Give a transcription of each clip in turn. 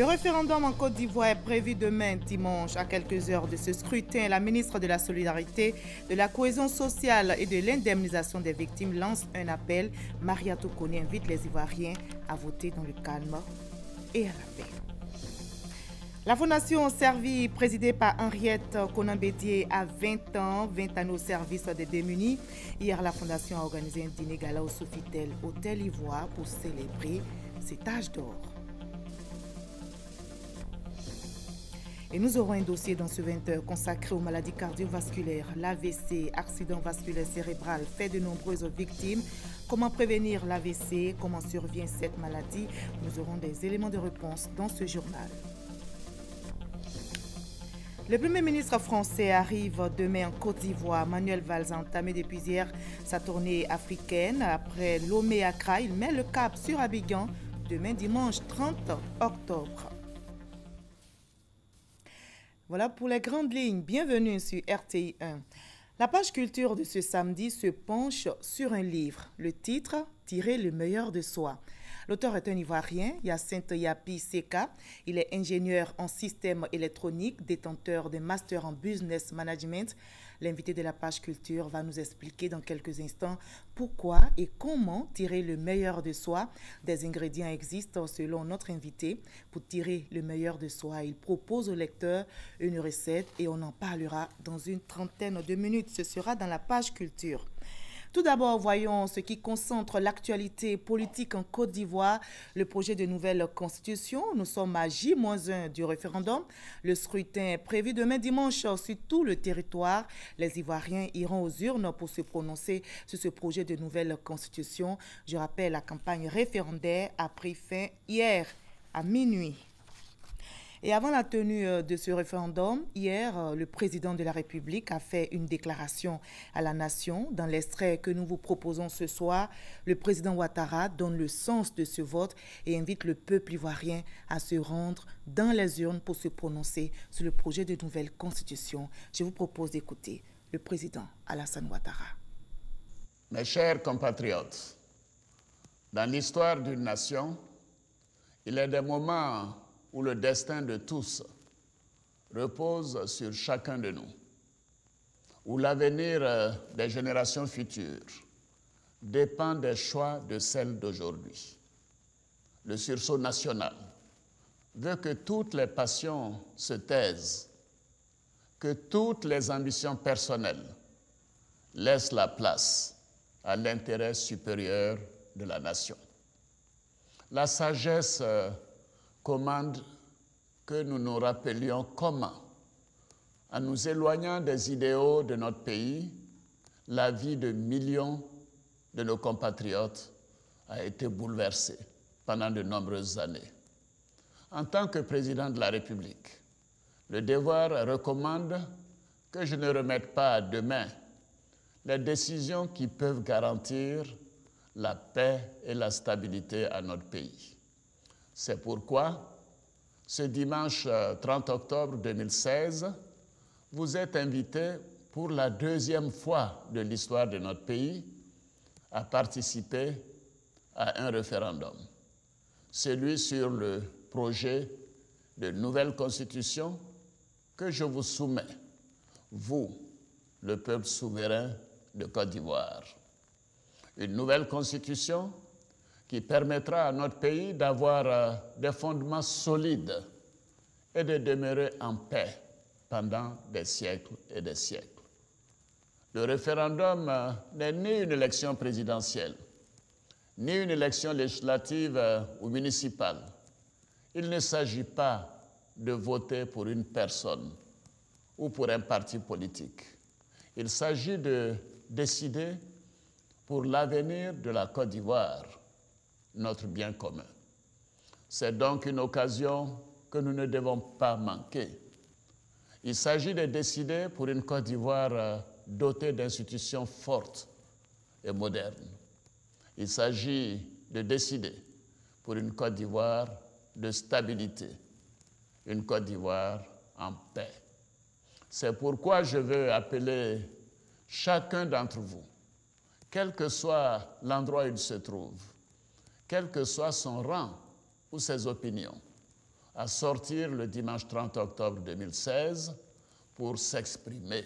Le référendum en Côte d'Ivoire est prévu demain, dimanche, à quelques heures de ce scrutin. La ministre de la Solidarité, de la Cohésion sociale et de l'indemnisation des victimes lance un appel. Maria Tokone invite les Ivoiriens à voter dans le calme et à la paix. La Fondation Servi, présidée par Henriette Konan-Bédié, a 20 ans, 20 années au service des démunis. Hier, la Fondation a organisé un dîner gala au Sofitel Hôtel Ivoire pour célébrer cet âge d'or. Et nous aurons un dossier dans ce 20h consacré aux maladies cardiovasculaires, l'AVC, accident vasculaire cérébral, fait de nombreuses victimes. Comment prévenir l'AVC? Comment survient cette maladie? Nous aurons des éléments de réponse dans ce journal. Le Premier ministre français arrive demain en Côte d'Ivoire. Manuel Valls a entamé depuis hier sa tournée africaine. Après Lomé et Accra, il met le cap sur Abidjan demain dimanche 30 octobre. Voilà pour les grandes lignes. Bienvenue sur RTI 1. La page culture de ce samedi se penche sur un livre. Le titre, Tirer le meilleur de soi. L'auteur est un Ivoirien, Hyacinthe Yapi Seka. Il est ingénieur en système électronique, détenteur d'un master en business management. L'invité de la page culture va nous expliquer dans quelques instants pourquoi et comment tirer le meilleur de soi. Des ingrédients existent selon notre invité. Pour tirer le meilleur de soi, il propose au lecteur une recette et on en parlera dans une trentaine de minutes. Ce sera dans la page culture. Tout d'abord, voyons ce qui concentre l'actualité politique en Côte d'Ivoire, le projet de nouvelle constitution. Nous sommes à J-1 du référendum. Le scrutin est prévu demain dimanche sur tout le territoire. Les Ivoiriens iront aux urnes pour se prononcer sur ce projet de nouvelle constitution. Je rappelle, la campagne référendaire a pris fin hier à minuit. Et avant la tenue de ce référendum, hier, le président de la République a fait une déclaration à la nation. Dans l'extrait que nous vous proposons ce soir, le président Ouattara donne le sens de ce vote et invite le peuple ivoirien à se rendre dans les urnes pour se prononcer sur le projet de nouvelle constitution. Je vous propose d'écouter le président Alassane Ouattara. Mes chers compatriotes, dans l'histoire d'une nation, il y a des moments où le destin de tous repose sur chacun de nous, où l'avenir des générations futures dépend des choix de celles d'aujourd'hui. Le sursaut national veut que toutes les passions se taisent, que toutes les ambitions personnelles laissent la place à l'intérêt supérieur de la nation. La sagesse commande que nous nous rappelions comment, en nous éloignant des idéaux de notre pays, la vie de millions de nos compatriotes a été bouleversée pendant de nombreuses années. En tant que président de la République, le devoir recommande que je ne remette pas à demain les décisions qui peuvent garantir la paix et la stabilité à notre pays. C'est pourquoi, ce dimanche 30 octobre 2016, vous êtes invités pour la deuxième fois de l'histoire de notre pays à participer à un référendum, celui sur le projet de nouvelle constitution que je vous soumets, vous, le peuple souverain de Côte d'Ivoire. Une nouvelle constitution qui permettra à notre pays d'avoir des fondements solides et de demeurer en paix pendant des siècles et des siècles. Le référendum n'est ni une élection présidentielle, ni une élection législative ou municipale. Il ne s'agit pas de voter pour une personne ou pour un parti politique. Il s'agit de décider pour l'avenir de la Côte d'Ivoire, notre bien commun. C'est donc une occasion que nous ne devons pas manquer. Il s'agit de décider pour une Côte d'Ivoire dotée d'institutions fortes et modernes. Il s'agit de décider pour une Côte d'Ivoire de stabilité, une Côte d'Ivoire en paix. C'est pourquoi je veux appeler chacun d'entre vous, quel que soit l'endroit où il se trouve, quel que soit son rang ou ses opinions, à sortir le dimanche 30 octobre 2016 pour s'exprimer.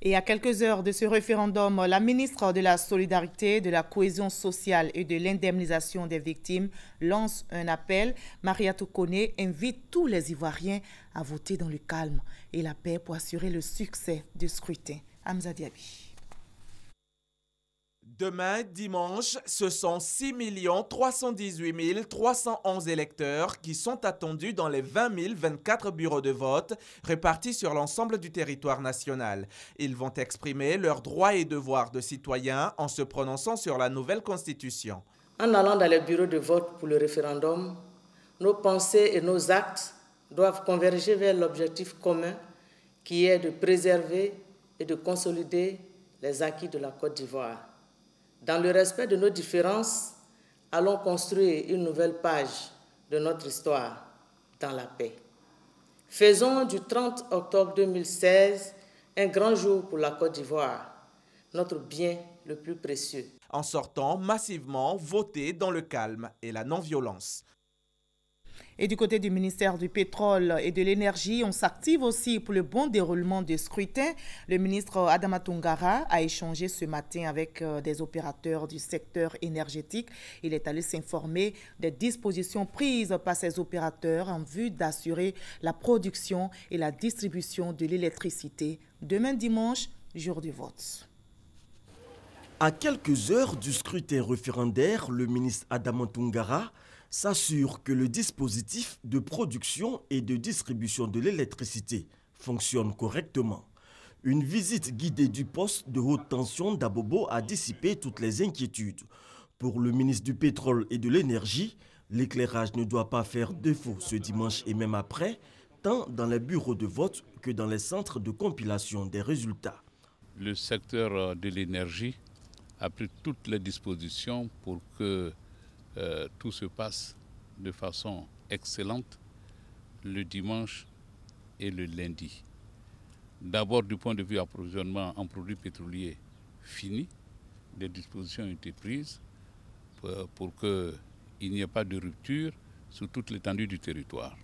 Et à quelques heures de ce référendum, la ministre de la Solidarité, de la Cohésion sociale et de l'indemnisation des victimes lance un appel. Mariatou Koné invite tous les Ivoiriens à voter dans le calme et la paix pour assurer le succès du scrutin. Hamza Diaby. Demain, dimanche, ce sont 6 318 311 électeurs qui sont attendus dans les 20 024 bureaux de vote répartis sur l'ensemble du territoire national. Ils vont exprimer leurs droits et devoirs de citoyens en se prononçant sur la nouvelle constitution. En allant dans les bureaux de vote pour le référendum, nos pensées et nos actes doivent converger vers l'objectif commun qui est de préserver et de consolider les acquis de la Côte d'Ivoire. Dans le respect de nos différences, allons construire une nouvelle page de notre histoire dans la paix. Faisons du 30 octobre 2016 un grand jour pour la Côte d'Ivoire, notre bien le plus précieux. En sortant massivement voter dans le calme et la non-violence. Et du côté du ministère du Pétrole et de l'Énergie, on s'active aussi pour le bon déroulement du scrutin. Le ministre Adama Toungara a échangé ce matin avec des opérateurs du secteur énergétique. Il est allé s'informer des dispositions prises par ces opérateurs en vue d'assurer la production et la distribution de l'électricité. Demain dimanche, jour du vote. À quelques heures du scrutin référendaire, le ministre Adama Toungara s'assure que le dispositif de production et de distribution de l'électricité fonctionne correctement. Une visite guidée du poste de haute tension d'Abobo a dissipé toutes les inquiétudes. Pour le ministre du Pétrole et de l'Énergie, l'éclairage ne doit pas faire défaut ce dimanche et même après, tant dans les bureaux de vote que dans les centres de compilation des résultats. Le secteur de l'énergie a pris toutes les dispositions pour que tout se passe de façon excellente le dimanche et le lundi. D'abord, du point de vue approvisionnement en produits pétroliers fini, des dispositions ont été prises pour qu'il n'y ait pas de rupture sur toute l'étendue du territoire.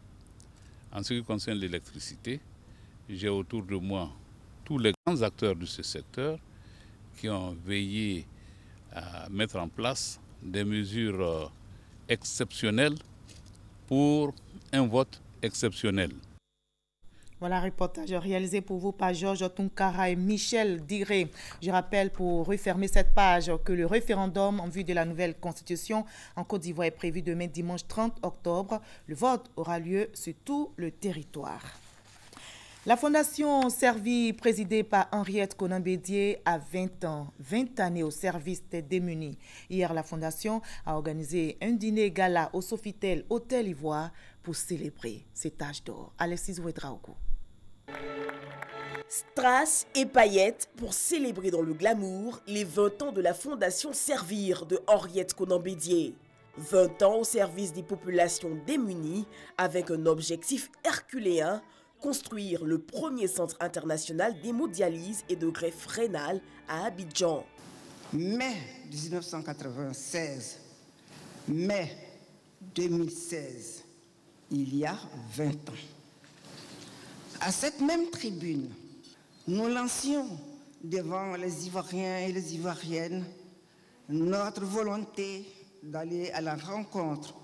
En ce qui concerne l'électricité, j'ai autour de moi tous les grands acteurs de ce secteur qui ont veillé à mettre en place des mesures exceptionnelles pour un vote exceptionnel. Voilà un reportage réalisé pour vous par Georges Toungara et Michel Diré. Je rappelle pour refermer cette page que le référendum en vue de la nouvelle constitution en Côte d'Ivoire est prévu demain dimanche 30 octobre. Le vote aura lieu sur tout le territoire. La Fondation Servir, présidée par Henriette Konan-Bédié, a 20 ans, 20 années au service des démunis. Hier, la Fondation a organisé un dîner gala au Sofitel Hôtel Ivoire pour célébrer cet âge d'or. Alexis Ouedraogo. Strass et paillettes pour célébrer dans le glamour les 20 ans de la Fondation Servir de Henriette Konan-Bédié. 20 ans au service des populations démunies avec un objectif herculéen: construire le premier centre international d'hémodialyse et de greffe rénale à Abidjan. Mai 1996, mai 2016, il y a 20 ans. À cette même tribune, nous lancions devant les Ivoiriens et les Ivoiriennes notre volonté d'aller à la rencontre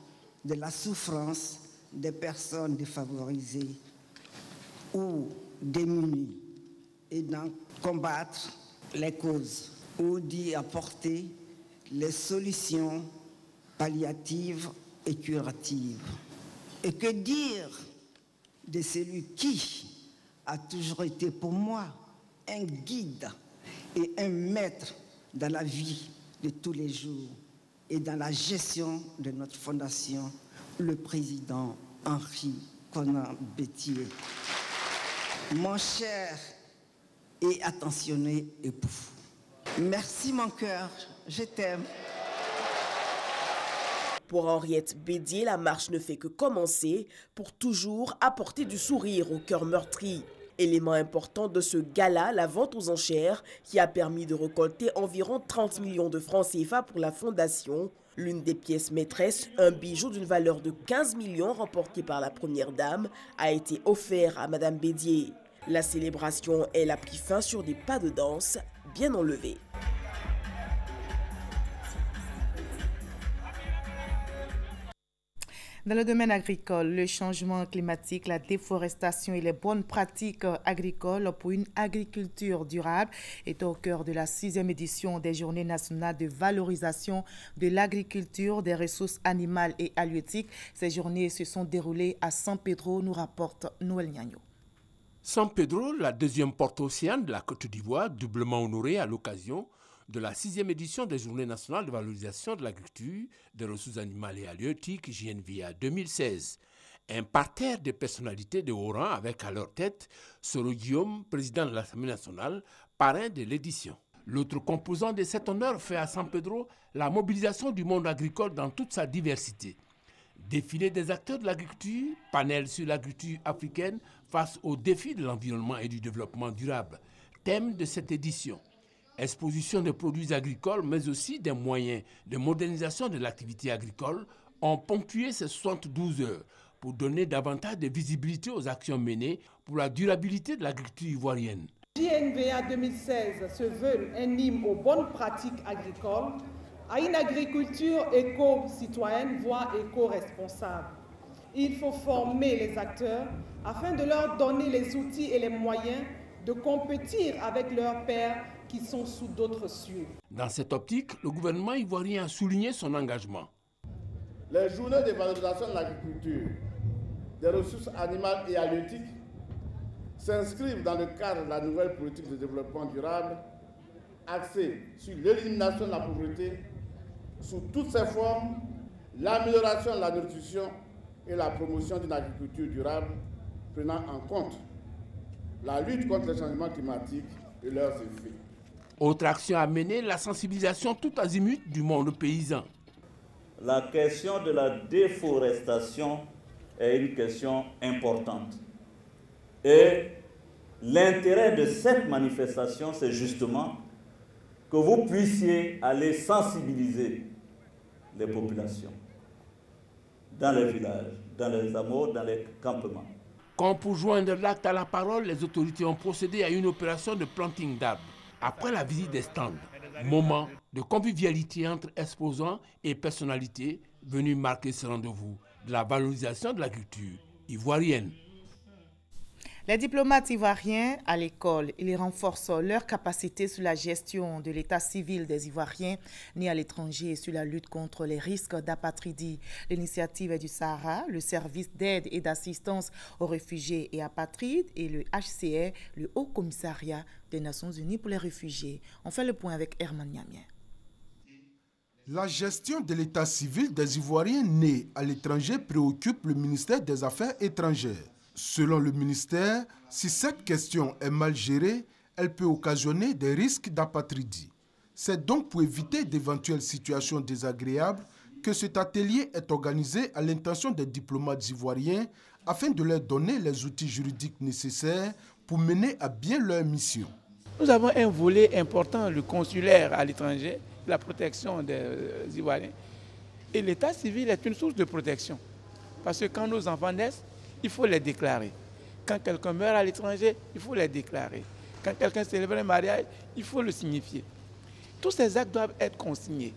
de la souffrance des personnes défavorisées ou démunis et d'en combattre les causes ou d'y apporter les solutions palliatives et curatives. Et que dire de celui qui a toujours été pour moi un guide et un maître dans la vie de tous les jours et dans la gestion de notre fondation, le président Henri Konan-Bédié. Mon cher et attentionné époux, merci mon cœur, je t'aime. Pour Henriette Bédié, la marche ne fait que commencer pour toujours apporter du sourire au cœur meurtri. Élément important de ce gala, la vente aux enchères, qui a permis de récolter environ 30 millions de francs CFA pour la fondation. L'une des pièces maîtresses, un bijou d'une valeur de 15 millions remporté par la première dame, a été offert à Madame Bédier. La célébration, elle a pris fin sur des pas de danse bien enlevés. Dans le domaine agricole, le changement climatique, la déforestation et les bonnes pratiques agricoles pour une agriculture durable est au cœur de la 6e édition des Journées nationales de valorisation de l'agriculture, des ressources animales et halieutiques. Ces journées se sont déroulées à San Pedro, nous rapporte Noël Niagno. San Pedro, la deuxième porte océane de la Côte d'Ivoire, doublement honorée à l'occasion de la 6e édition des Journées nationales de valorisation de l'agriculture, des ressources animales et halieutiques, JNVA 2016. Un parterre de personnalités de haut rang avec à leur tête Soro Guillaume, président de l'Assemblée nationale, parrain de l'édition. L'autre composant de cet honneur fait à San Pedro la mobilisation du monde agricole dans toute sa diversité. Défilé des acteurs de l'agriculture, panel sur l'agriculture africaine face aux défis de l'environnement et du développement durable. Thème de cette édition. Exposition de produits agricoles, mais aussi des moyens de modernisation de l'activité agricole ont ponctué ces 72 heures pour donner davantage de visibilité aux actions menées pour la durabilité de l'agriculture ivoirienne. JNVA 2016 se veut un hymne aux bonnes pratiques agricoles, à une agriculture éco-citoyenne, voire éco-responsable. Il faut former les acteurs afin de leur donner les outils et les moyens de compétir avec leurs pairs qui sont sous d'autres cieux. Dans cette optique, le gouvernement ivoirien a souligné son engagement. Les journées de valorisation de l'agriculture, des ressources animales et halieutiques s'inscrivent dans le cadre de la nouvelle politique de développement durable axée sur l'élimination de la pauvreté sous toutes ses formes, l'amélioration de la nutrition et la promotion d'une agriculture durable prenant en compte la lutte contre les changements climatiques et leurs effets. Autre action à mener, la sensibilisation tout azimut du monde paysan. La question de la déforestation est une question importante. Et l'intérêt de cette manifestation, c'est justement que vous puissiez aller sensibiliser les populations dans les villages, dans les hameaux, dans les campements. Comme pour joindre l'acte à la parole, les autorités ont procédé à une opération de planting d'arbres. Après la visite des stands, moment de convivialité entre exposants et personnalités venus marquer ce rendez-vous de la valorisation de l'agriculture ivoirienne. Les diplomates ivoiriens à l'école, ils renforcent leur capacité sur la gestion de l'état civil des Ivoiriens nés à l'étranger et sur la lutte contre les risques d'apatridie. L'initiative du Sahara, le service d'aide et d'assistance aux réfugiés et apatrides et le HCR, le Haut Commissariat des Nations Unies pour les réfugiés. On fait le point avec Herman Niamien. La gestion de l'état civil des Ivoiriens nés à l'étranger préoccupe le ministère des Affaires étrangères. Selon le ministère, si cette question est mal gérée, elle peut occasionner des risques d'apatridie. C'est donc pour éviter d'éventuelles situations désagréables que cet atelier est organisé à l'intention des diplomates ivoiriens afin de leur donner les outils juridiques nécessaires pour mener à bien leur mission. Nous avons un volet important, le consulaire à l'étranger, la protection des Ivoiriens. Et l'état civil est une source de protection. Parce que quand nos enfants naissent, il faut les déclarer. Quand quelqu'un meurt à l'étranger, il faut les déclarer. Quand quelqu'un célèbre un mariage, il faut le signifier. Tous ces actes doivent être consignés.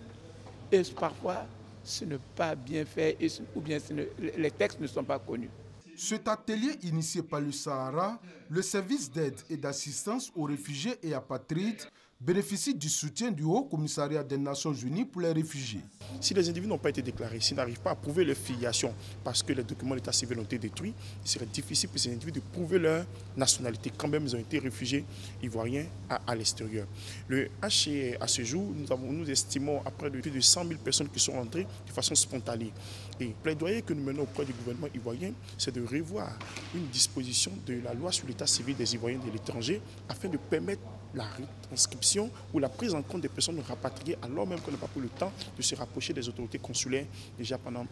Et parfois, ce n'est pas bien fait ou bien les textes ne sont pas connus. Cet atelier initié par le Sahara, le service d'aide et d'assistance aux réfugiés et apatrides, bénéficie du soutien du Haut Commissariat des Nations Unies pour les réfugiés. Si les individus n'ont pas été déclarés, s'ils n'arrivent pas à prouver leur filiation parce que les documents d'état civil ont été détruits, il serait difficile pour ces individus de prouver leur nationalité quand même ils ont été réfugiés ivoiriens à l'extérieur. Le HCR, à ce jour, nous estimons à près de plus de 100 000 personnes qui sont entrées de façon spontanée. Et le plaidoyer que nous menons auprès du gouvernement ivoirien, c'est de revoir une disposition de la loi sur l'état civil des Ivoiriens de l'étranger afin de permettre la réinscription ou la prise en compte des personnes rapatriées alors même qu'on n'a pas pris le temps de se rapprocher des autorités consulaires déjà pendant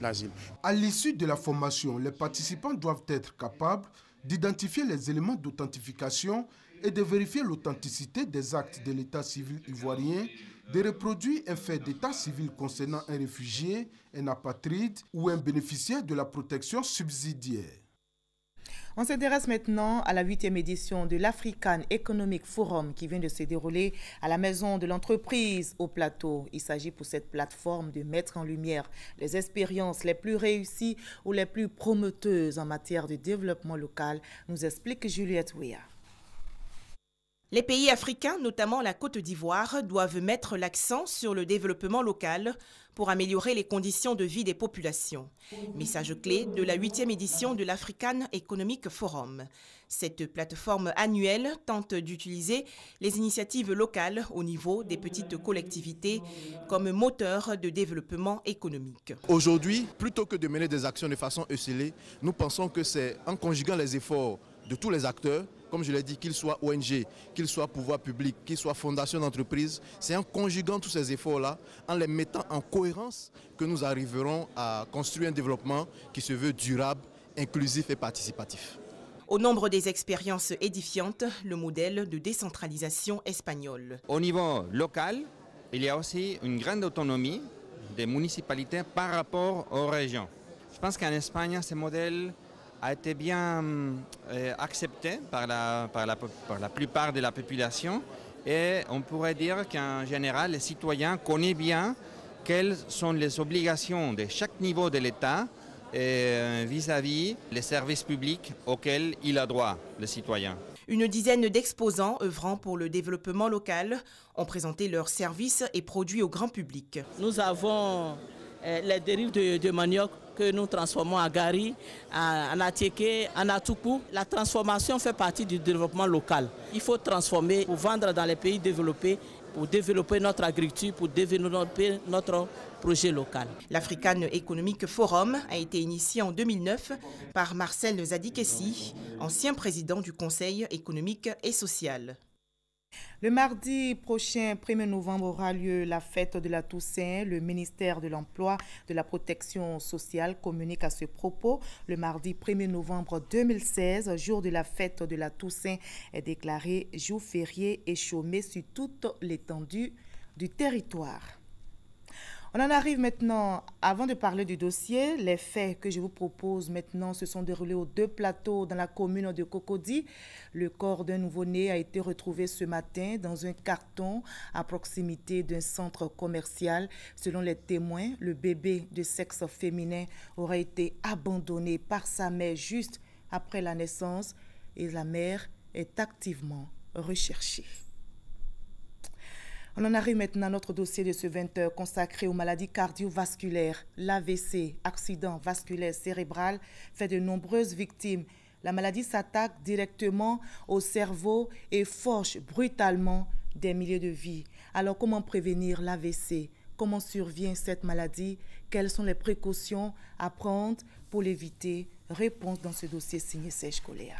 l'asile. À l'issue de la formation, les participants doivent être capables d'identifier les éléments d'authentification et de vérifier l'authenticité des actes de l'état civil ivoirien, de reproduire un fait d'état civil concernant un réfugié, un apatride ou un bénéficiaire de la protection subsidiaire. On s'intéresse maintenant à la 8e édition de l'African Economic Forum qui vient de se dérouler à la Maison de l'Entreprise au Plateau. Il s'agit pour cette plateforme de mettre en lumière les expériences les plus réussies ou les plus prometteuses en matière de développement local, nous explique Juliette Ouéa. Les pays africains, notamment la Côte d'Ivoire, doivent mettre l'accent sur le développement local pour améliorer les conditions de vie des populations. Message clé de la 8e édition de l'African Economic Forum. Cette plateforme annuelle tente d'utiliser les initiatives locales au niveau des petites collectivités comme moteur de développement économique. Aujourd'hui, plutôt que de mener des actions de façon esselée, nous pensons que c'est en conjuguant les efforts de tous les acteurs, comme je l'ai dit, qu'ils soient ONG, qu'ils soient pouvoir public, qu'ils soient fondations d'entreprise, c'est en conjuguant tous ces efforts-là, en les mettant en cohérence, que nous arriverons à construire un développement qui se veut durable, inclusif et participatif. Au nombre des expériences édifiantes, le modèle de décentralisation espagnol. Au niveau local, il y a aussi une grande autonomie des municipalités par rapport aux régions. Je pense qu'en Espagne, ce modèle a été bien accepté par la plupart de la population et on pourrait dire qu'en général, les citoyens connaissent bien quelles sont les obligations de chaque niveau de l'État vis-à-vis les services publics auxquels il a droit, le citoyen. Une dizaine d'exposants œuvrant pour le développement local ont présenté leurs services et produits au grand public. Nous avons les dérives de manioc que nous transformons en gari, en atiéké, en atoupou. La transformation fait partie du développement local. Il faut transformer pour vendre dans les pays développés, pour développer notre agriculture, pour développer notre projet local. L'African Economic Forum a été initié en 2009 par Marcel Zadikessi, ancien président du Conseil économique et social. Le mardi prochain, 1er novembre, aura lieu la fête de la Toussaint. Le ministère de l'Emploi et de la Protection sociale communique à ce propos. Le mardi 1er novembre 2016, jour de la fête de la Toussaint, est déclaré jour férié et chômé sur toute l'étendue du territoire. On en arrive maintenant, avant de parler du dossier, les faits que je vous propose maintenant se sont déroulés aux 2 plateaux dans la commune de Cocody. Le corps d'un nouveau-né a été retrouvé ce matin dans un carton à proximité d'un centre commercial. Selon les témoins, le bébé de sexe féminin aurait été abandonné par sa mère juste après la naissance et la mère est activement recherchée. On en arrive maintenant à notre dossier de ce 20h consacré aux maladies cardiovasculaires. L'AVC, accident vasculaire cérébral, fait de nombreuses victimes. La maladie s'attaque directement au cerveau et fauche brutalement des milliers de vies. Alors comment prévenir l'AVC? Comment survient cette maladie? Quelles sont les précautions à prendre pour l'éviter? Réponse dans ce dossier signé Serge Coléa.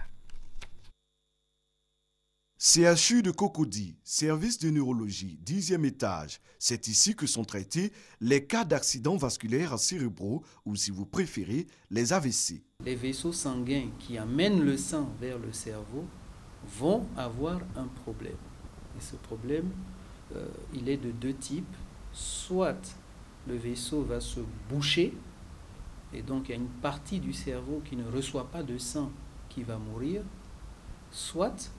CHU de Cocody, service de neurologie, 10e étage. C'est ici que sont traités les cas d'accidents vasculaires cérébraux ou, si vous préférez, les AVC. Les vaisseaux sanguins qui amènent le sang vers le cerveau vont avoir un problème. Et ce problème, il est de 2 types. Soit le vaisseau va se boucher, et donc il y a une partie du cerveau qui ne reçoit pas de sang qui va mourir, soit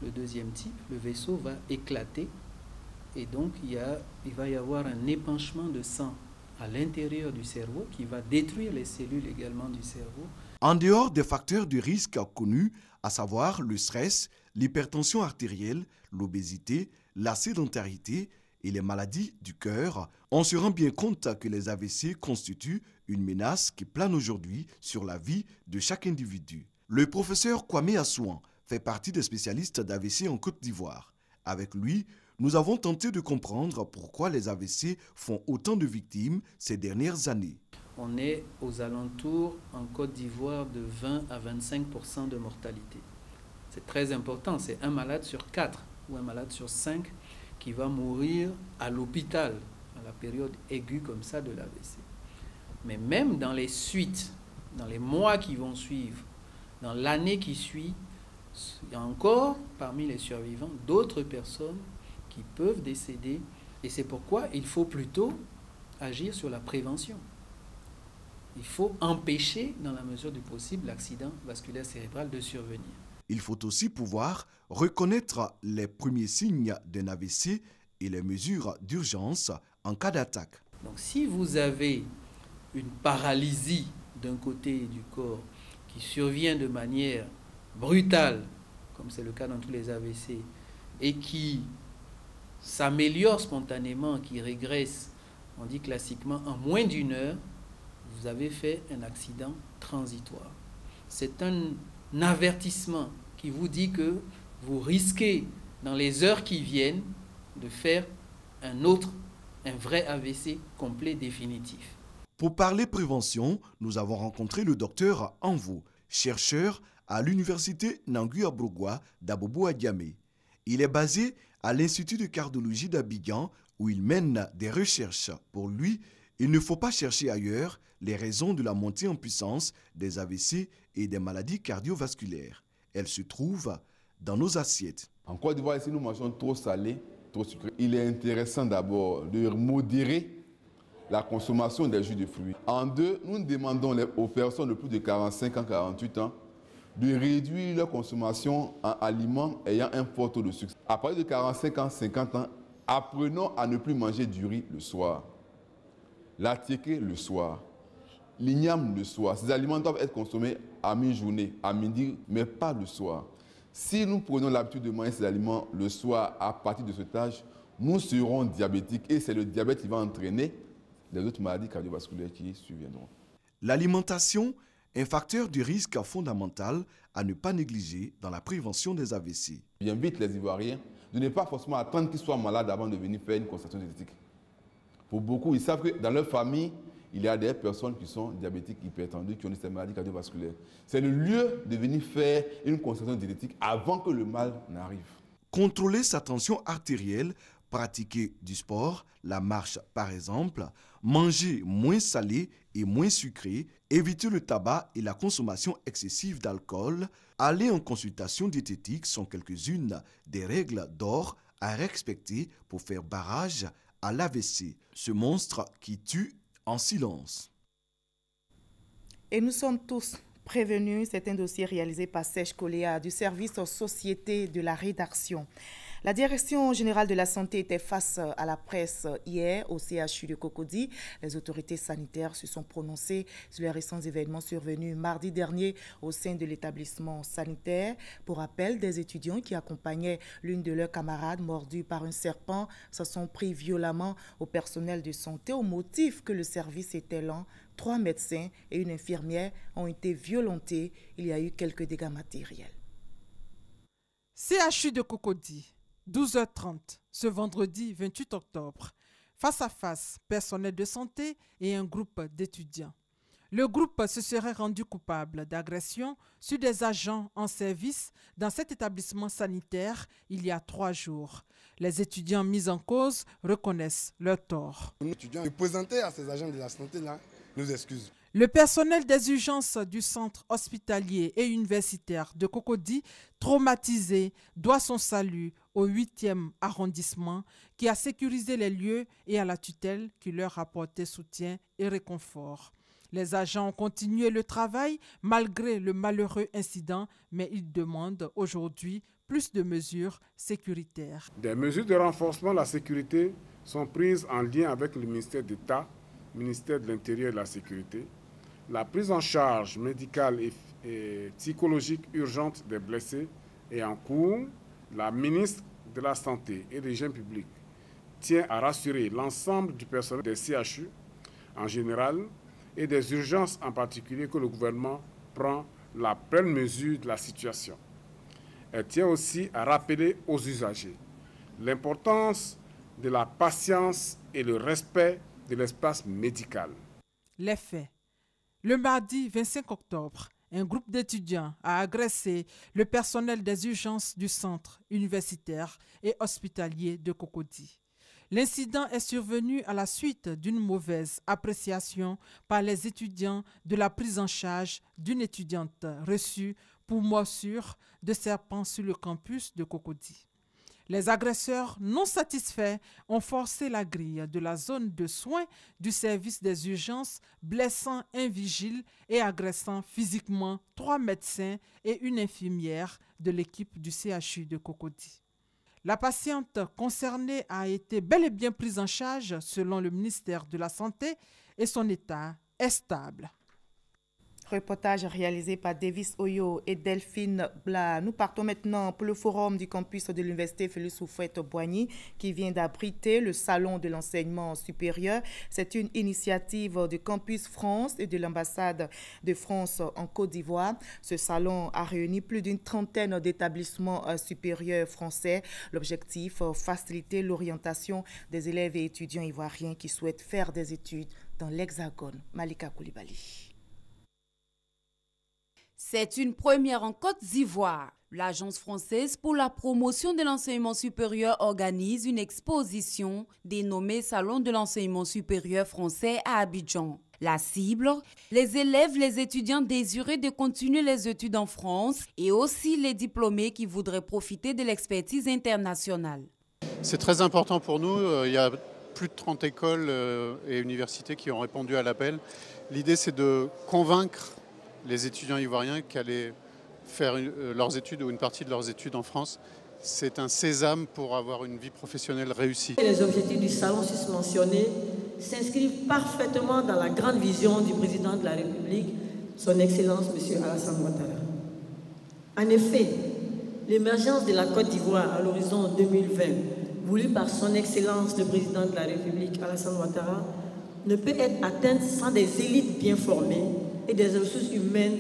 le 2e type, le vaisseau va éclater et donc il va y avoir un épanchement de sang à l'intérieur du cerveau qui va détruire les cellules également du cerveau. En dehors des facteurs de risque connus, à savoir le stress, l'hypertension artérielle, l'obésité, la sédentarité et les maladies du cœur, on se rend bien compte que les AVC constituent une menace qui plane aujourd'hui sur la vie de chaque individu. Le professeur Kwame Assouan fait partie des spécialistes d'AVC en Côte d'Ivoire. Avec lui, nous avons tenté de comprendre pourquoi les AVC font autant de victimes ces dernières années. On est aux alentours en Côte d'Ivoire de 20 à 25% de mortalité. C'est très important, c'est un malade sur 4 ou un malade sur 5 qui va mourir à l'hôpital à la période aiguë comme ça de l'AVC. Mais même dans les suites, dans les mois qui vont suivre, Dans l'année qui suit, il y a encore parmi les survivants d'autres personnes qui peuvent décéder. Et c'est pourquoi il faut plutôt agir sur la prévention. Il faut empêcher, dans la mesure du possible, l'accident vasculaire cérébral de survenir. Il faut aussi pouvoir reconnaître les premiers signes d'un AVC et les mesures d'urgence en cas d'attaque. Donc si vous avez une paralysie d'un côté du corps qui survient de manière brutale, comme c'est le cas dans tous les AVC, et qui s'améliore spontanément, qui régresse, on dit classiquement en moins d'une heure, vous avez fait un accident transitoire. C'est un avertissement qui vous dit que vous risquez dans les heures qui viennent de faire un vrai AVC complet définitif. Pour parler prévention, nous avons rencontré le docteur Anvo, chercheur à l'université Nangui-Abrogwa d'Abobo-Adiamé. Il est basé à l'Institut de cardiologie d'Abidjan où il mène des recherches. Pour lui, il ne faut pas chercher ailleurs les raisons de la montée en puissance des AVC et des maladies cardiovasculaires. Elles se trouvent dans nos assiettes. En Côte d'Ivoire, si nous mangeons trop salé, trop sucré, il est intéressant d'abord de modérer la consommation des jus de fruits. En deux, nous demandons aux personnes de plus de 45 ans, 48 ans, de réduire leur consommation en aliments ayant un fort taux de sucre. À partir de 45 ans, 50 ans, apprenons à ne plus manger du riz le soir, l'attiéké le soir, l'igname le soir. Ces aliments doivent être consommés à mi-journée, à midi, mais pas le soir. Si nous prenons l'habitude de manger ces aliments le soir à partir de cet âge, nous serons diabétiques et c'est le diabète qui va entraîner les autres maladies cardiovasculaires qui surviendront. L'alimentation est un facteur de risque fondamental à ne pas négliger dans la prévention des AVC. J'invite les Ivoiriens de ne pas forcément attendre qu'ils soient malades avant de venir faire une constatation diabétique. Pour beaucoup, ils savent que dans leur famille, il y a des personnes qui sont diabétiques, hypertendues, qui ont des maladies cardiovasculaires. C'est le lieu de venir faire une constatation diabétique avant que le mal n'arrive. Contrôler sa tension artérielle, pratiquer du sport, la marche par exemple, manger moins salé et moins sucré, éviter le tabac et la consommation excessive d'alcool, aller en consultation diététique sont quelques-unes des règles d'or à respecter pour faire barrage à l'AVC, ce monstre qui tue en silence. Et nous sommes tous prévenus. C'est un dossier réalisé par Serge Coléa du service aux sociétés de la rédaction. La Direction générale de la santé était face à la presse hier au CHU de Cocody. Les autorités sanitaires se sont prononcées sur les récents événements survenus mardi dernier au sein de l'établissement sanitaire. Pour rappel, des étudiants qui accompagnaient l'une de leurs camarades mordue par un serpent se sont pris violemment au personnel de santé au motif que le service était lent. 3 médecins et une infirmière ont été violentés. Il y a eu quelques dégâts matériels. CHU de Cocody. 12h30, ce vendredi 28 octobre, face à face, personnel de santé et un groupe d'étudiants. Le groupe se serait rendu coupable d'agression sur des agents en service dans cet établissement sanitaire il y a 3 jours. Les étudiants mis en cause reconnaissent leur tort. Nous, étudiants, présenter à ces agents de la santé-là, nous excusent. Le personnel des urgences du centre hospitalier et universitaire de Cocody, traumatisé, doit son salut au 8e arrondissement qui a sécurisé les lieux et à la tutelle qui leur apportait soutien et réconfort. Les agents ont continué le travail malgré le malheureux incident, mais ils demandent aujourd'hui plus de mesures sécuritaires. Des mesures de renforcement de la sécurité sont prises en lien avec le ministère d'État, ministère de l'Intérieur et de la Sécurité. La prise en charge médicale et psychologique urgente des blessés est en cours. La ministre de la Santé et de l'Hygiène publique tient à rassurer l'ensemble du personnel des CHU en général et des urgences en particulier que le gouvernement prend la pleine mesure de la situation. Elle tient aussi à rappeler aux usagers l'importance de la patience et le respect de l'espace médical. Les faits. Le mardi 25 octobre, un groupe d'étudiants a agressé le personnel des urgences du centre universitaire et hospitalier de Cocody. L'incident est survenu à la suite d'une mauvaise appréciation par les étudiants de la prise en charge d'une étudiante reçue pour morsure de serpents sur le campus de Cocody. Les agresseurs non satisfaits ont forcé la grille de la zone de soins du service des urgences, blessant un vigile et agressant physiquement 3 médecins et une infirmière de l'équipe du CHU de Cocody. La patiente concernée a été bel et bien prise en charge selon le ministère de la Santé et son état est stable. Reportage réalisé par Davis Oyo et Delphine Bla. Nous partons maintenant pour le forum du campus de l'Université Félix Houphouët-Boigny qui vient d'abriter le Salon de l'enseignement supérieur. C'est une initiative de Campus France et de l'ambassade de France en Côte d'Ivoire. Ce salon a réuni plus d'une trentaine d'établissements supérieurs français. L'objectif, faciliter l'orientation des élèves et étudiants ivoiriens qui souhaitent faire des études dans l'Hexagone. Malika Koulibaly. C'est une première en Côte d'Ivoire. L'Agence française pour la promotion de l'enseignement supérieur organise une exposition dénommée Salon de l'enseignement supérieur français à Abidjan. La cible, les élèves, les étudiants désireux de continuer les études en France et aussi les diplômés qui voudraient profiter de l'expertise internationale. C'est très important pour nous. Il y a plus de 30 écoles et universités qui ont répondu à l'appel. L'idée, c'est de convaincre les étudiants ivoiriens qui allaient faire leurs études ou une partie de leurs études en France. C'est un sésame pour avoir une vie professionnelle réussie. Les objectifs du salon susmentionnés s'inscrivent parfaitement dans la grande vision du président de la République, son Excellence M. Alassane Ouattara. En effet, l'émergence de la Côte d'Ivoire à l'horizon 2020, voulue par son Excellence le président de la République, Alassane Ouattara, ne peut être atteinte sans des élites bien formées et des ressources humaines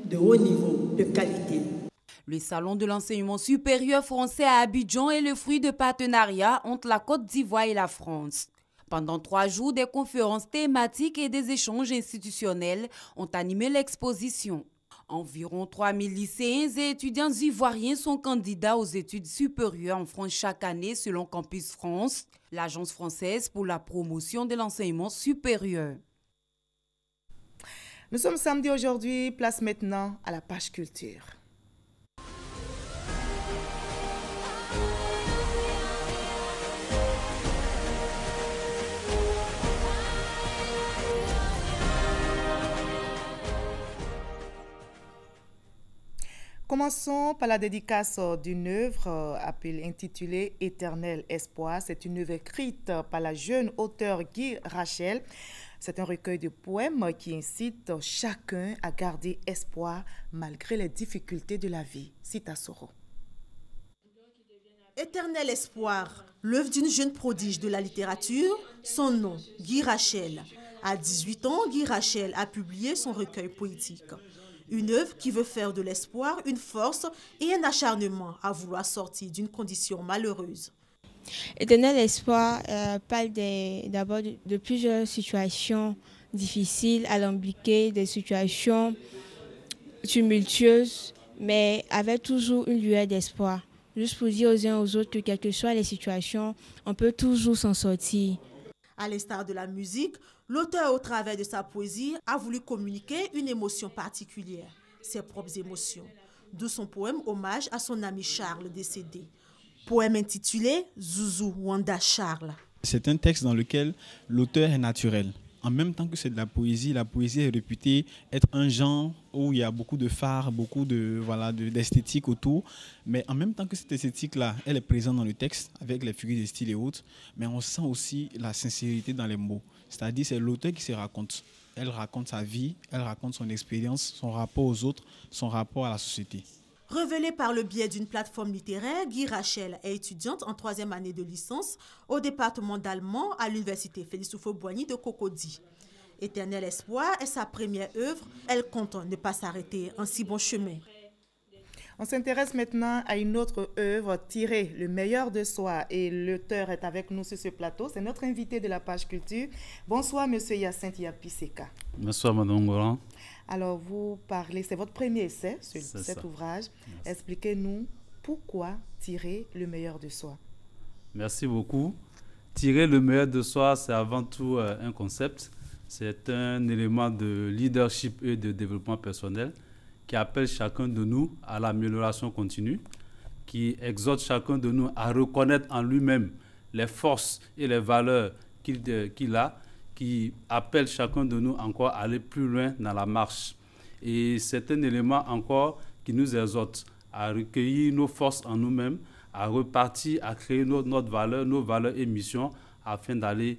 de haut niveau, de qualité. Le Salon de l'enseignement supérieur français à Abidjan est le fruit de partenariats entre la Côte d'Ivoire et la France. Pendant 3 jours, des conférences thématiques et des échanges institutionnels ont animé l'exposition. Environ 3000 lycéens et étudiants ivoiriens sont candidats aux études supérieures en France chaque année selon Campus France, l'agence française pour la promotion de l'enseignement supérieur. Nous sommes samedi aujourd'hui, place maintenant à la page culture. Commençons par la dédicace d'une œuvre intitulée « Éternel espoir ». C'est une œuvre écrite par la jeune auteure Guy Rachel. C'est un recueil de poèmes qui incite chacun à garder espoir malgré les difficultés de la vie. Cita Soro. Éternel espoir, l'œuvre d'une jeune prodige de la littérature, son nom, Guy Rachel. À 18 ans, Guy Rachel a publié son recueil poétique. Une œuvre qui veut faire de l'espoir une force et un acharnement à vouloir sortir d'une condition malheureuse. Éternel espoir parle d'abord de plusieurs situations difficiles, alambiquées, des situations tumultueuses, mais avec toujours une lueur d'espoir. Juste pour dire aux uns aux autres que quelles que soient les situations, on peut toujours s'en sortir. À l'instar de la musique, l'auteur, au travers de sa poésie, a voulu communiquer une émotion particulière, ses propres émotions. D'où son poème hommage à son ami Charles décédé. Poème intitulé Zouzou Wanda Charles. C'est un texte dans lequel l'auteur est naturel. En même temps que c'est de la poésie est réputée être un genre où il y a beaucoup de phares, beaucoup d'esthétique autour. Mais en même temps que cette esthétique-là, elle est présente dans le texte avec les figures de style et autres. Mais on sent aussi la sincérité dans les mots. C'est-à-dire c'est l'auteur qui se raconte. Elle raconte sa vie, elle raconte son expérience, son rapport aux autres, son rapport à la société. Révélée par le biais d'une plateforme littéraire, Guy Rachel est étudiante en 3e année de licence au département d'allemand à l'université Félix Houphouët-Boigny de Cocody. Éternel espoir est sa première œuvre. Elle compte ne pas s'arrêter en si bon chemin. On s'intéresse maintenant à une autre œuvre, Tirer le meilleur de soi. Et l'auteur est avec nous sur ce plateau. C'est notre invité de la page culture. Bonsoir, monsieur Hyacinthe Yapiseka. Bonsoir, madame Goran. Alors, vous parlez, c'est votre premier essai sur cet ouvrage. Merci. Expliquez-nous pourquoi tirer le meilleur de soi. Merci beaucoup. Tirer le meilleur de soi, c'est avant tout un concept. C'est un élément de leadership et de développement personnel qui appelle chacun de nous à l'amélioration continue, qui exhorte chacun de nous à reconnaître en lui-même les forces et les valeurs qu'il a, qui appelle chacun de nous encore à aller plus loin dans la marche. Et c'est un élément encore qui nous exhorte à recueillir nos forces en nous-mêmes, à repartir, à créer nos valeurs et missions afin d'aller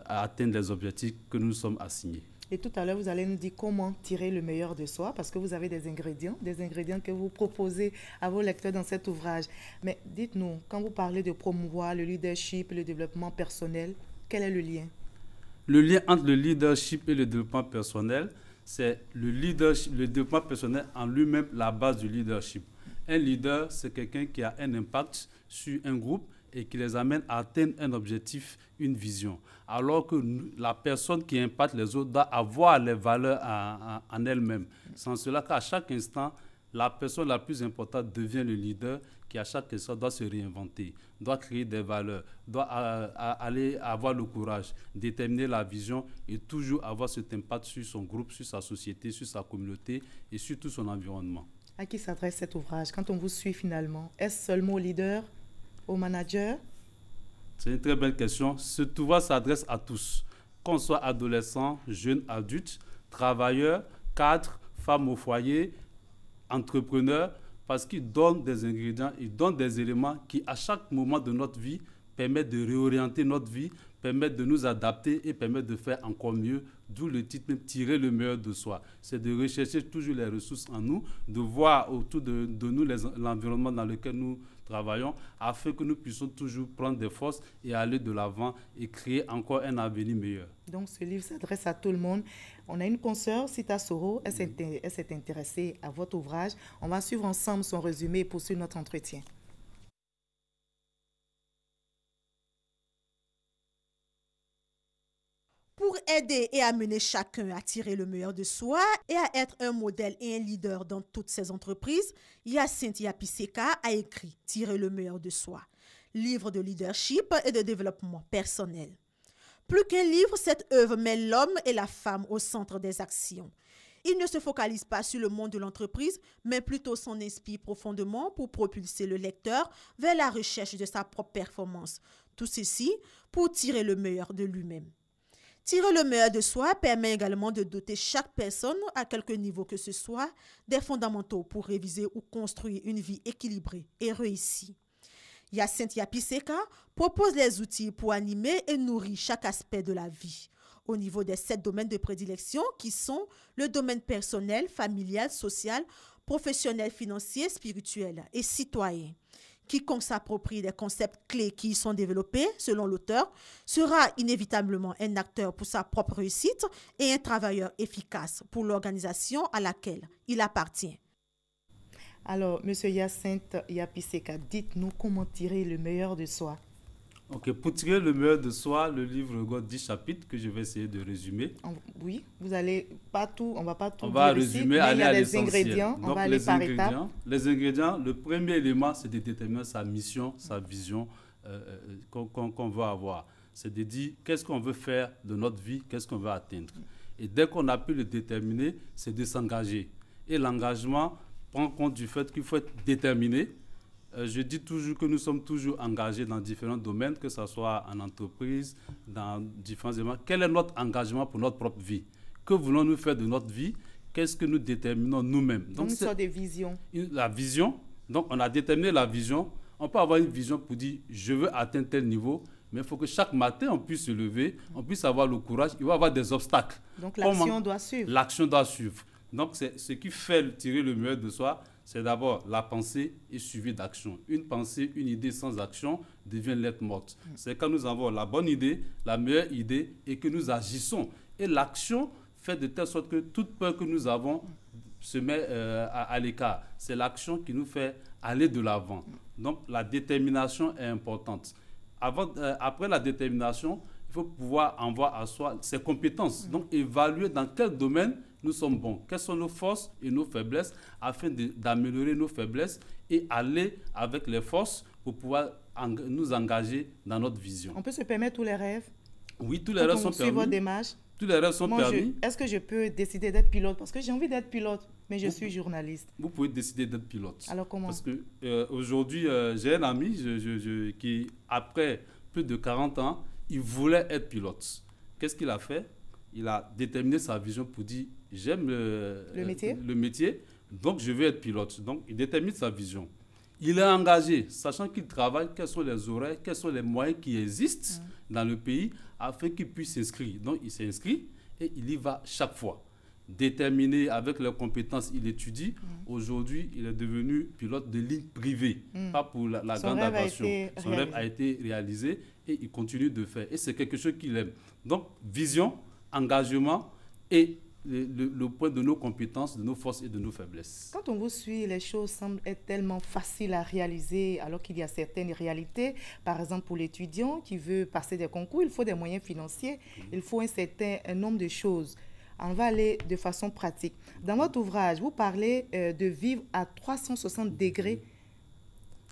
à atteindre les objectifs que nous sommes assignés. Et tout à l'heure, vous allez nous dire comment tirer le meilleur de soi, parce que vous avez des ingrédients que vous proposez à vos lecteurs dans cet ouvrage. Mais dites-nous, quand vous parlez de promouvoir le leadership, le développement personnel, quel est le lien? Le lien entre le leadership et le développement personnel, c'est le développement personnel en lui-même, la base du leadership. Un leader, c'est quelqu'un qui a un impact sur un groupe et qui les amène à atteindre un objectif, une vision. Alors que la personne qui impacte les autres doit avoir les valeurs en elle-même. C'est en cela qu'à chaque instant, la personne la plus importante devient le leader qui à chaque instant doit se réinventer, doit créer des valeurs, doit aller avoir le courage, déterminer la vision et toujours avoir cet impact sur son groupe, sur sa société, sur sa communauté et sur tout son environnement. À qui s'adresse cet ouvrage quand on vous suit finalement? Est-ce seulement aux leaders, aux managers? C'est une très belle question. Cet ouvrage s'adresse à tous, qu'on soit adolescents, jeunes, adultes, travailleurs, cadres, femmes au foyer, entrepreneurs, parce qu'il donne des ingrédients, il donne des éléments qui, à chaque moment de notre vie, permettent de réorienter notre vie, permettent de nous adapter et permettent de faire encore mieux, d'où le titre même, tirer le meilleur de soi. C'est de rechercher toujours les ressources en nous, de voir autour de nous l'environnement dans lequel nous travaillons, afin que nous puissions toujours prendre des forces et aller de l'avant et créer encore un avenir meilleur. Donc ce livre s'adresse à tout le monde. On a une consoeur, Sita Soro, elle s'est intéressée à votre ouvrage. On va suivre ensemble son résumé et poursuivre notre entretien. Pour aider et amener chacun à tirer le meilleur de soi et à être un modèle et un leader dans toutes ses entreprises, Hyacinthe Yapiseka a écrit « Tirer le meilleur de soi », livre de leadership et de développement personnel. Plus qu'un livre, cette œuvre met l'homme et la femme au centre des actions. Il ne se focalise pas sur le monde de l'entreprise, mais plutôt s'en inspire profondément pour propulser le lecteur vers la recherche de sa propre performance. Tout ceci pour tirer le meilleur de lui-même. Tirer le meilleur de soi permet également de doter chaque personne, à quelque niveau que ce soit, des fondamentaux pour réviser ou construire une vie équilibrée et réussie. Hyacinthe Yapiseka propose les outils pour animer et nourrir chaque aspect de la vie, au niveau des 7 domaines de prédilection qui sont le domaine personnel, familial, social, professionnel, financier, spirituel et citoyen. Quiconque s'approprie des concepts clés qui y sont développés, selon l'auteur, sera inévitablement un acteur pour sa propre réussite et un travailleur efficace pour l'organisation à laquelle il appartient. Alors, M. Hyacinthe Yapiseka, dites-nous comment tirer le meilleur de soi. Ok, pour tirer le meilleur de soi, le livre regorge 10 chapitres que je vais essayer de résumer. Oui, vous allez pas tout, on va pas tout on va dire résumer, ici, mais il y a des ingrédients. ingrédients, on va aller par étapes. Les ingrédients, le premier élément, c'est de déterminer sa mission, sa vision qu'on veut avoir. C'est de dire qu'est-ce qu'on veut faire de notre vie, qu'est-ce qu'on veut atteindre. Et dès qu'on a pu le déterminer, c'est de s'engager. Et l'engagement prend compte du fait qu'il faut être déterminé. Je dis toujours que nous sommes toujours engagés dans différents domaines, que ce soit en entreprise, dans différents éléments. Quel est notre engagement pour notre propre vie? Que voulons-nous faire de notre vie? Qu'est-ce que nous déterminons nous-mêmes? Donc, une sorte de vision. La vision. Donc, on a déterminé la vision. On peut avoir une vision pour dire, je veux atteindre tel niveau, mais il faut que chaque matin, on puisse se lever, on puisse avoir le courage. Il va y avoir des obstacles. Donc, l'action doit suivre. L'action doit suivre. Donc, c'est ce qui fait tirer le meilleur de soi, c'est d'abord la pensée et suivi d'action. Une pensée, une idée sans action devient lettre morte. C'est quand nous avons la bonne idée, la meilleure idée et que nous agissons. Et l'action fait de telle sorte que toute peur que nous avons se met à l'écart. C'est l'action qui nous fait aller de l'avant. Donc la détermination est importante. Après la détermination, il faut pouvoir avoir à soi ses compétences. Donc évaluer dans quel domaine nous sommes bons, quelles sont nos forces et nos faiblesses, afin d'améliorer nos faiblesses et aller avec les forces pour pouvoir nous engager dans notre vision. On peut se permettre tous les rêves? Oui, tous les rêves sont permis. Votre démarche? Tous les rêves sont permis. Est-ce que je peux décider d'être pilote? Parce que j'ai envie d'être pilote, mais je suis journaliste. Vous pouvez décider d'être pilote. Alors comment? Parce que aujourd'hui, j'ai un ami qui, après plus de 40 ans, il voulait être pilote. Qu'est-ce qu'il a fait? Il a déterminé sa vision pour dire, j'aime le métier, donc je vais être pilote. Donc, il détermine sa vision. Il est engagé, sachant qu'il travaille, quels sont les horaires, quels sont les moyens qui existent dans le pays afin qu'il puisse s'inscrire. Donc, il s'inscrit et il y va chaque fois. Déterminé avec leurs compétences, il étudie. Aujourd'hui, il est devenu pilote de ligne privée, pas pour la grande aviation. Son rêve a été réalisé et il continue de faire. Et c'est quelque chose qu'il aime. Donc, vision, engagement et le point de nos compétences, de nos forces et de nos faiblesses. Quand on vous suit, les choses semblent être tellement faciles à réaliser alors qu'il y a certaines réalités. Par exemple, pour l'étudiant qui veut passer des concours, il faut des moyens financiers, il faut un certain nombre de choses. On va aller de façon pratique. Dans votre ouvrage, vous parlez de vivre à 360 degrés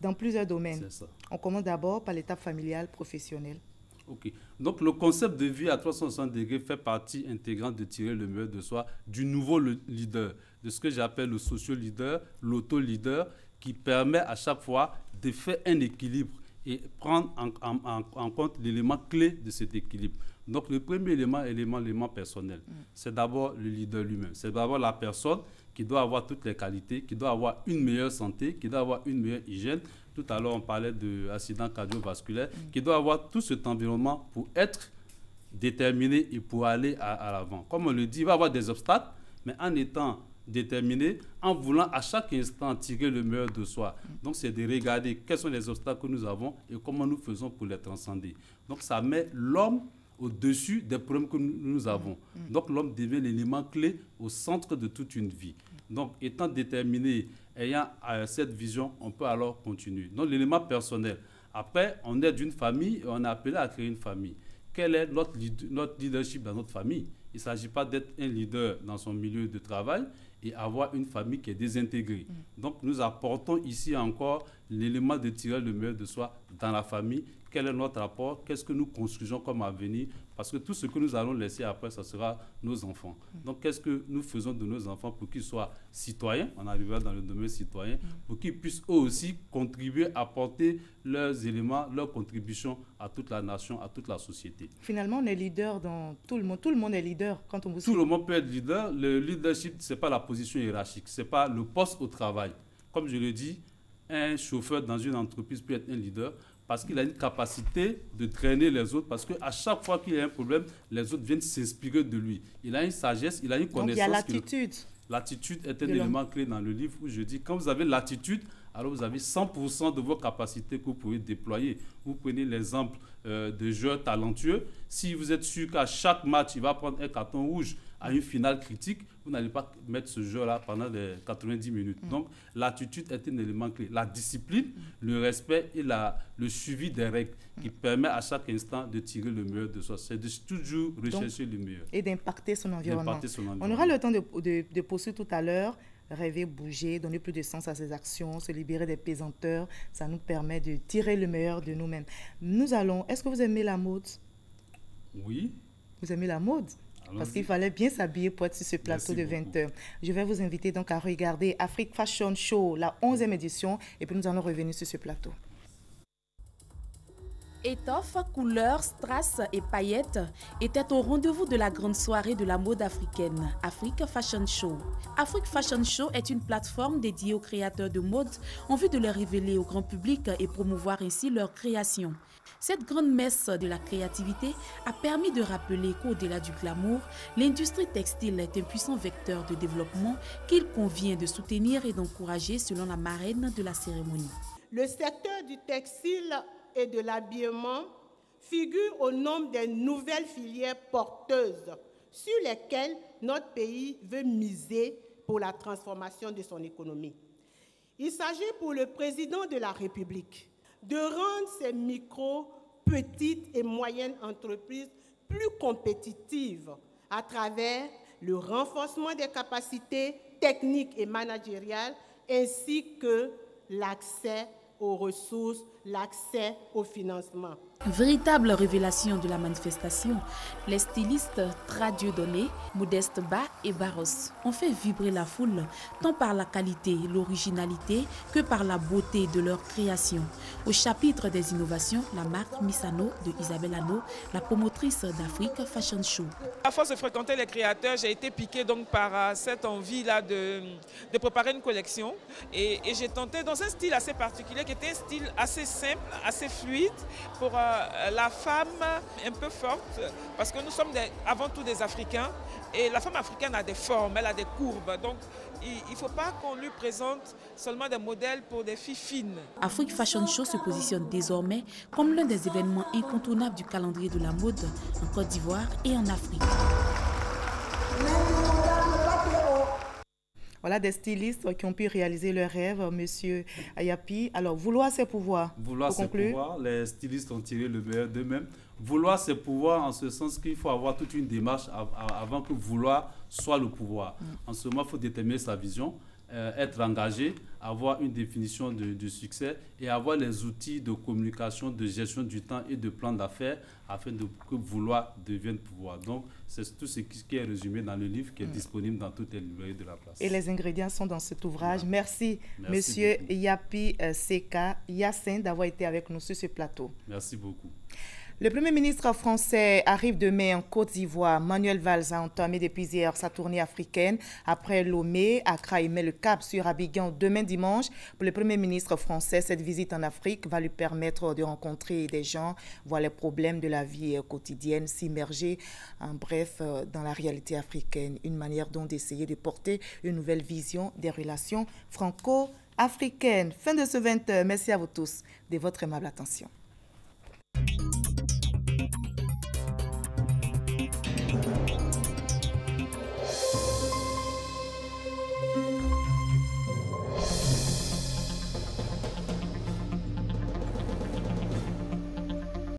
dans plusieurs domaines. C'est ça. On commence d'abord par l'étape familiale, professionnelle. Ok. Donc, le concept de vie à 360 degrés fait partie intégrante de tirer le meilleur de soi du nouveau leader, de ce que j'appelle le socio-leader, l'auto-leader, qui permet à chaque fois de faire un équilibre et prendre en compte l'élément clé de cet équilibre. Donc, le premier élément personnel, c'est d'abord le leader lui-même. C'est d'abord la personne qui doit avoir toutes les qualités, qui doit avoir une meilleure santé, qui doit avoir une meilleure hygiène. Tout à l'heure, on parlait d'accident cardiovasculaire, qui doit avoir tout cet environnement pour être déterminé et pour aller à l'avant. Comme on le dit, il va y avoir des obstacles, mais en étant déterminé, en voulant à chaque instant tirer le meilleur de soi. Donc, c'est de regarder quels sont les obstacles que nous avons et comment nous faisons pour les transcender. Donc, ça met l'homme au-dessus des problèmes que nous avons. Donc, l'homme devient l'élément clé au centre de toute une vie. Donc, étant déterminé, ayant cette vision, on peut alors continuer. Donc, l'élément personnel. Après, on est d'une famille et on est appelé à créer une famille. Quel est notre leadership dans notre famille? Il ne s'agit pas d'être un leader dans son milieu de travail et avoir une famille qui est désintégrée. Donc, nous apportons ici encore l'élément de tirer le meilleur de soi dans la famille. Quel est notre rapport? Qu'est-ce que nous construisons comme avenir? Parce que tout ce que nous allons laisser après, ça sera nos enfants. Donc, qu'est-ce que nous faisons de nos enfants pour qu'ils soient citoyens? On arrivera dans le domaine citoyen, pour qu'ils puissent eux aussi contribuer, apporter leurs éléments, leurs contributions à toute la nation, à toute la société. Finalement, on est leader dans tout le monde. Tout le monde est leader quand on vous suit. Tout le monde peut être leader. Le leadership, ce n'est pas la position hiérarchique, ce n'est pas le poste au travail. Comme je le dis, un chauffeur dans une entreprise peut être un leader parce qu'il a une capacité de traîner les autres, parce qu'à chaque fois qu'il y a un problème, les autres viennent s'inspirer de lui. Il a une sagesse, il a une connaissance. Donc il y a l'attitude. L'attitude est un élément clé dans le livre où je dis, quand vous avez l'attitude, alors vous avez 100% de vos capacités que vous pouvez déployer. Vous prenez l'exemple de joueurs talentueux. Si vous êtes sûr qu'à chaque match, il va prendre un carton rouge à une finale critique, vous n'allez pas mettre ce joueur-là pendant les 90 minutes. Donc, l'attitude est un élément clé. La discipline, le respect et le suivi des règles qui permet à chaque instant de tirer le meilleur de soi. C'est de toujours rechercher le meilleur. Et d'impacter son environnement. On aura le temps de poursuivre tout à l'heure. Rêver, bouger, donner plus de sens à ses actions, se libérer des pesanteurs, ça nous permet de tirer le meilleur de nous-mêmes. Est-ce que vous aimez la mode? Oui. Vous aimez la mode? Parce qu'il fallait bien s'habiller pour être sur ce plateau de 20h. Je vais vous inviter donc à regarder Afrique Fashion Show, la 11e édition, et puis nous allons revenir sur ce plateau. Étoffes, couleurs, strass et paillettes étaient au rendez-vous de la grande soirée de la mode africaine, Afrique Fashion Show. Afrique Fashion Show est une plateforme dédiée aux créateurs de mode en vue de les révéler au grand public et promouvoir ainsi leur création. Cette grande messe de la créativité a permis de rappeler qu'au-delà du glamour, l'industrie textile est un puissant vecteur de développement qu'il convient de soutenir et d'encourager selon la marraine de la cérémonie. Le secteur du textile et de l'habillement figure au nombre des nouvelles filières porteuses sur lesquelles notre pays veut miser pour la transformation de son économie. Il s'agit pour le président de la République de rendre ces micro, petites et moyennes entreprises plus compétitives à travers le renforcement des capacités techniques et managériales ainsi que l'accès aux ressources, l'accès au financement. Véritable révélation de la manifestation, les stylistes Tradiodonné, Modeste Ba et Barros ont fait vibrer la foule tant par la qualité, l'originalité que par la beauté de leur création. Au chapitre des innovations, la marque Misano de Isabelle Hano, la promotrice d'Afrique Fashion Show. À force de fréquenter les créateurs, j'ai été piquée donc par cette envie-là de préparer une collection et j'ai tenté dans un style assez particulier qui était un style assez simple, assez fluide pour la femme un peu forte, parce que nous sommes avant tout des Africains et la femme africaine a des formes, elle a des courbes, donc il ne faut pas qu'on lui présente seulement des modèles pour des filles fines. Afrique Fashion Show se positionne désormais comme l'un des événements incontournables du calendrier de la mode en Côte d'Ivoire et en Afrique. Voilà des stylistes qui ont pu réaliser leur rêve, Monsieur Ayapi. Alors, vouloir c'est pouvoir. Vouloir c'est pouvoir. Les stylistes ont tiré le meilleur d'eux-mêmes. Vouloir c'est pouvoir en ce sens qu'il faut avoir toute une démarche avant que vouloir soit le pouvoir. En ce moment, il faut déterminer sa vision, être engagé, avoir une définition de succès et avoir les outils de communication, de gestion du temps et de plan d'affaires afin que vouloir devienne pouvoir. Donc, c'est tout ce qui est résumé dans le livre qui est disponible dans toutes les librairies de la place. Et les ingrédients sont dans cet ouvrage. Voilà. Merci Monsieur Yapi Seka Yassin d'avoir été avec nous sur ce plateau. Merci beaucoup. Le Premier ministre français arrive demain en Côte d'Ivoire. Manuel Valls a entamé depuis hier sa tournée africaine. Après Lomé, Accra met le cap sur Abidjan demain dimanche. Pour le Premier ministre français, cette visite en Afrique va lui permettre de rencontrer des gens, voir les problèmes de la vie quotidienne, s'immerger, en bref, dans la réalité africaine. Une manière donc d'essayer de porter une nouvelle vision des relations franco-africaines. Fin de ce 20h. Merci à vous tous de votre aimable attention.